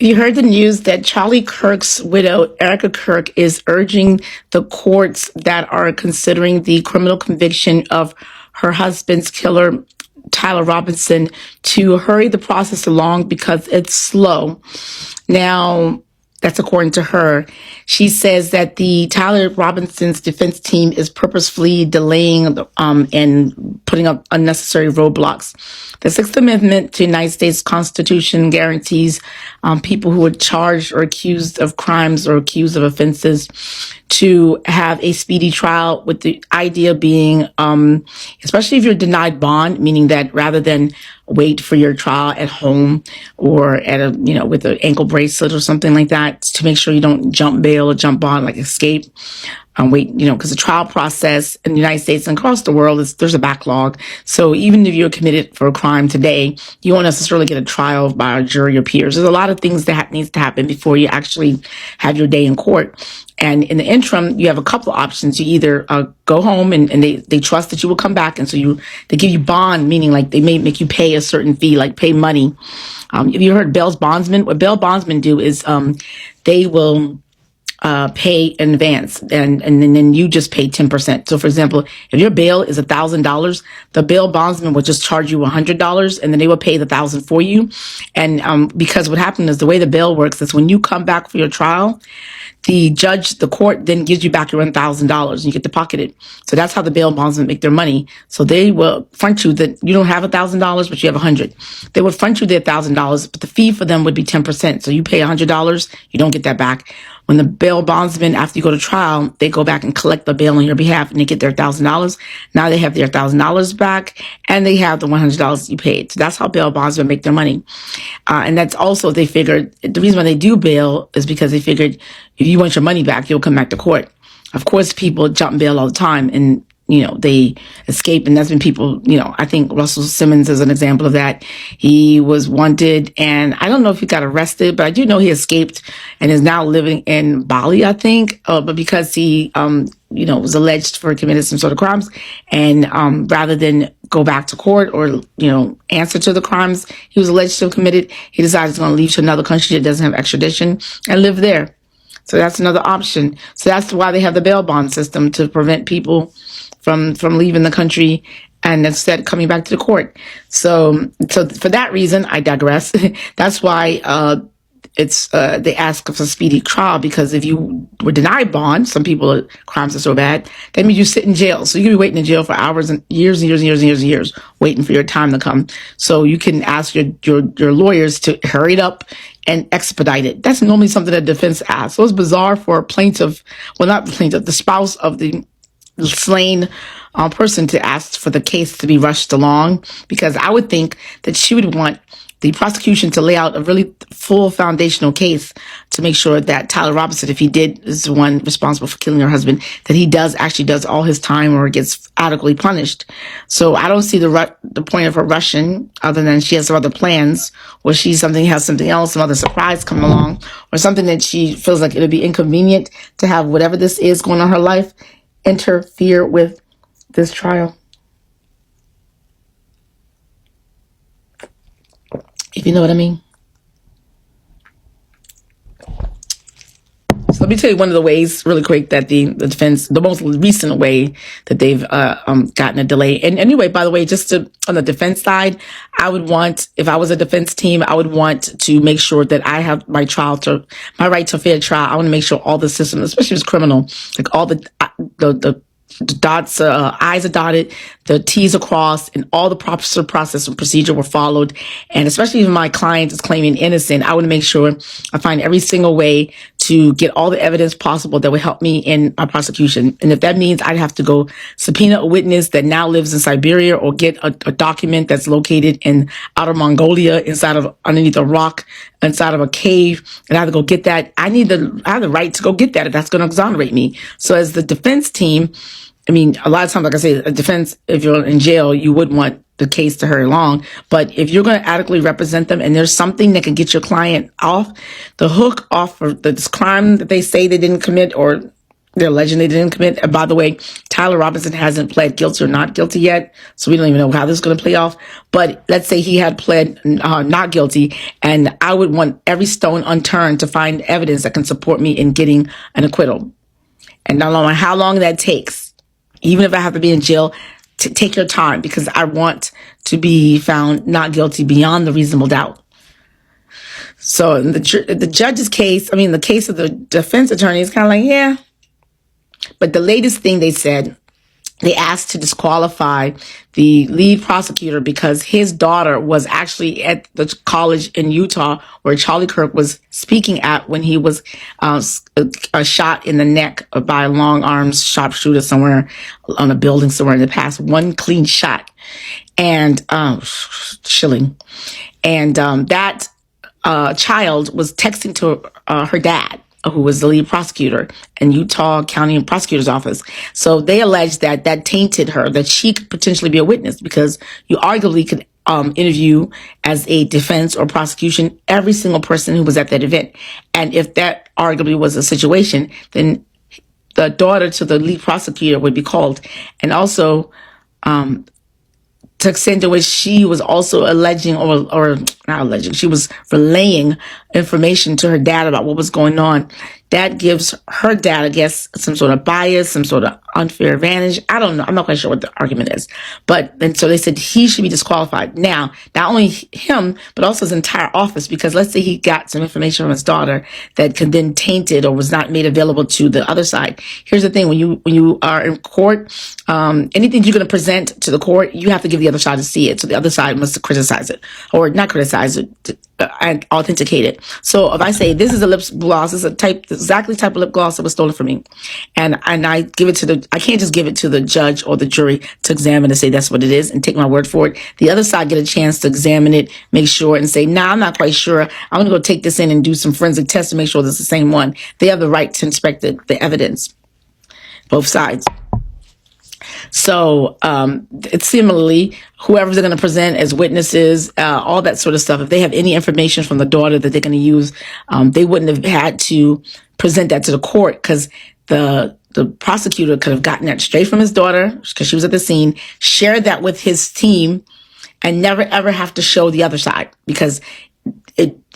You heard the news that Charlie Kirk's widow, Erika Kirk, is urging the courts that are considering the criminal conviction of her husband's killer, Tyler Robinson, to hurry the process along because it's slow. Now, that's according to her. She says that the Tyler Robinson's defense team is purposefully delaying and putting up unnecessary roadblocks. The Sixth Amendment to the United States Constitution guarantees people who are charged or accused of crimes or accused of offenses to have a speedy trial, with the idea being, especially if you're denied bond, meaning that rather than wait for your trial at home or at a, with an ankle bracelet or something like that, to make sure you don't jump bail or jump bond, like escape. Wait, because the trial process in the United States and across the world there's a backlog. So even if you're committed for a crime today, you won't necessarily get a trial by a jury or peers. There's a lot of things that needs to happen before you actually have your day in court. And in the interim, you have a couple of options. You either go home and they trust that you will come back. And so they give you bond, meaning like they may make you pay a certain fee, like pay money. Have you heard bail bondsmen? What bail bondsmen do is they will pay in advance, and then you just pay 10%. So for example, if your bail is $1,000, the bail bondsman will just charge you $100, and then they will pay the $1,000 for you. And because what happened is, the way the bail works is when you come back for your trial, the court then gives you back your $1,000 and you get to pocket it. So that's how the bail bondsmen make their money. So they will front you that you don't have $1,000, but you have $100. They would front you the $1,000, but the fee for them would be 10%. So you pay $100, you don't get that back. When the bail bondsman, after you go to trial, they go back and collect the bail on your behalf and they get their $1,000. Now they have their $1,000 back and they have the $100 you paid. So that's how bail bondsmen make their money. And that's also, they figured, the reason why they do bail is because they figured if you want your money back, you'll come back to court. Of course, people jump bail all the time and they escape. And that's been people, I think Russell Simmons is an example of that. He was wanted, and I don't know if he got arrested, but I do know he escaped and is now living in Bali, I think. But because he, was alleged for committing some sort of crimes, and rather than go back to court or, answer to the crimes he was alleged to have committed, he decided he's going to leave to another country that doesn't have extradition and live there. So that's another option. So that's why they have the bail bond system, to prevent people from leaving the country and instead coming back to the court. So for that reason, I digress. That's why they ask for a speedy trial, because if you were denied bond, some people, crimes are so bad, that means you sit in jail. So you can be waiting in jail for hours and years and years and years and years and years, waiting for your time to come. So you can ask your lawyers to hurry it up and expedite it. That's normally something that defense asks. So it's bizarre for a plaintiff, well, not the plaintiff, the spouse of the slain person, to ask for the case to be rushed along, because I would think that she would want the prosecution to lay out a really full foundational case to make sure that Tyler Robinson, if he is the one responsible for killing her husband, that he actually does all his time or gets adequately punished. So I don't see the point of her rushing, other than she has some other plans, or she has something else, some other surprise coming along, or something that she feels like it would be inconvenient to have whatever this is going on in her life interfere with this trial. If you know what I mean. So let me tell you one of the ways, really quick, that the defense, the most recent way that they've gotten a delay. And anyway, by the way, on the defense side, I would want, if I was a defense team, I would want to make sure that I have my right to a fair trial. I want to make sure all the systems, especially if it's criminal, like all the dots, I's are dotted, the T's are crossed, and all the proper process and procedure were followed. And especially if my client is claiming innocent, I want to make sure I find every single way to get all the evidence possible that would help me in my prosecution. And if that means I'd have to go subpoena a witness that now lives in Siberia, or get a document that's located in outer Mongolia, underneath a rock, inside of a cave, and I have to go get that, I have the right to go get that if that's going to exonerate me. So as the defense team, I mean, a lot of times, like I say, a defense, if you're in jail, you would want the case to hurry along. But if you're going to adequately represent them, and there's something that can get your client off the hook, off for this crime that they say they didn't commit, or they're alleging they didn't commit. And by the way, Tyler Robinson hasn't pled guilty or not guilty yet, so we don't even know how this is going to play off. But let's say he had pled not guilty, and I would want every stone unturned to find evidence that can support me in getting an acquittal. And no matter how long that takes, even if I have to be in jail, take your time, because I want to be found not guilty beyond the reasonable doubt. So in the judge's case, the case of the defense attorney is kind of like, yeah. But the latest thing they said, they asked to disqualify the lead prosecutor because his daughter was actually at the college in Utah where Charlie Kirk was speaking at when he was shot in the neck by a long arms sharpshooter somewhere on a building somewhere in the past. One clean shot. And chilling. And that child was texting to her dad, who was the lead prosecutor in Utah County Prosecutor's Office. So they alleged that tainted her, that she could potentially be a witness, because you arguably could interview as a defense or prosecution every single person who was at that event. And if that arguably was a situation, then the daughter to the lead prosecutor would be called. And also, to extent to which she was also alleging, or not alleging, she was relaying information to her dad about what was going on. That gives her dad, I guess, some sort of bias, some sort of unfair advantage. I don't know. I'm not quite sure what the argument is. And so they said he should be disqualified. Now, not only him, but also his entire office, because let's say he got some information from his daughter that could then taint it or was not made available to the other side. Here's the thing. When you are in court, anything you're going to present to the court, you have to give the other side to see it. So the other side must criticize it, or not criticize it, and authenticate it. So if I say this is a lip gloss, this is exactly type of lip gloss that was stolen from me, and I give it I can't just give it to the judge or the jury to examine and say that's what it is and take my word for it. The other side get a chance to examine it, make sure, and say, nah, I'm not quite sure. I'm going to go take this in and do some forensic tests to make sure this is the same one. They have the right to inspect the evidence, both sides. So it's similarly, whoever's going to present as witnesses, all that sort of stuff, if they have any information from the daughter that they're going to use, they wouldn't have had to present that to the court, because the prosecutor could have gotten that straight from his daughter, because she was at the scene, shared that with his team, and never ever have to show the other side, because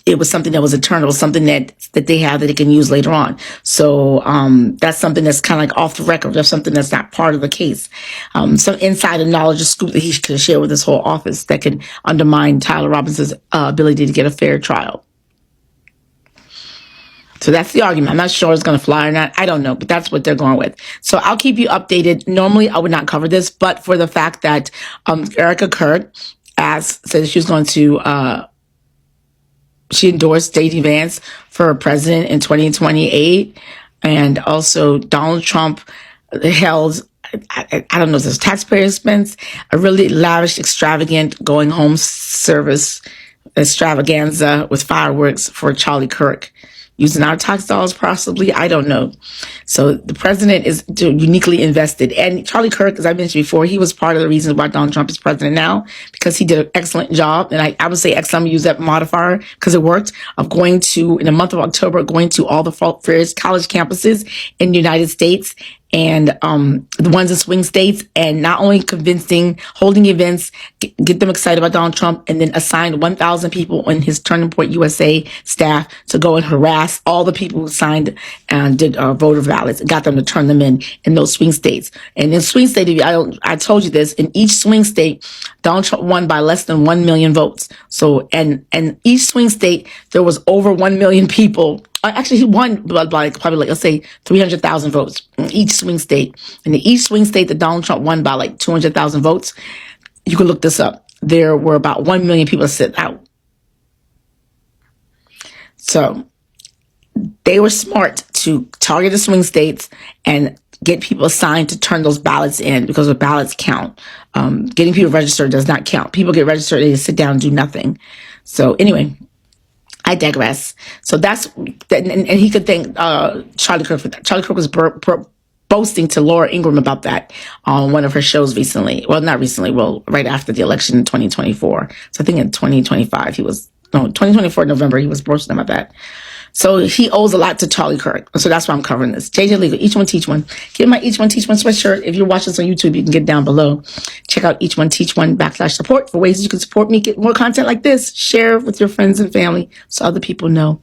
it was something that was eternal, something that they have that they can use later on. So that's something that's kind of like off the record. That's something that's not part of the case. Some insider knowledge or scoop that he could share with his whole office that can undermine Tyler Robinson's ability to get a fair trial. So that's the argument. I'm not sure it's going to fly or not. I don't know, but that's what they're going with. So I'll keep you updated. Normally, I would not cover this, but for the fact that Erika Kirk said she was going to she endorsed J.D. Vance for president in 2028. And also Donald Trump held, I don't know if it's taxpayer expense, a really lavish, extravagant going home service extravaganza with fireworks for Charlie Kirk. Using our tax dollars, possibly. I don't know. So the president is uniquely invested. And Charlie Kirk, as I mentioned before, he was part of the reasons why Donald Trump is president now, because he did an excellent job. And I would say excellent, use that modifier because it worked, of going to, in the month of October, going to all the various college campuses in the United States, and the ones in swing states, and not only convincing, holding events, get them excited about Donald Trump, and then assigned 1,000 people in his Turning Point USA staff to go and harass all the people who signed and did voter ballots, and got them to turn them in those swing states. And in swing state, I told you this, in each swing state, Donald Trump won by less than 1 million votes. So, and each swing state, there was over 1 million people. Actually, he won by probably let's say 300,000 votes in each swing state. And in each swing state that Donald Trump won by 200,000 votes, you can look this up. There were about 1 million people that sit out. So they were smart to target the swing states and get people assigned to turn those ballots in, because the ballots count. Getting people registered does not count. People get registered, they just sit down and do nothing. So anyway, I digress. So and he could thank Charlie Kirk for that. Charlie Kirk was boasting to Laura Ingraham about that on one of her shows recently. Well, not recently. Well, right after the election in 2024. So I think in 2025 2024 November, he was boasting about that. So he owes a lot to Charlie Kirk. So that's why I'm covering this. JJ Legal, Each One Teach One. Get my Each One Teach One sweatshirt. If you're watching this on YouTube, you can get down below. Check out Each One Teach One /support for ways you can support me, get more content like this. Share with your friends and family so other people know.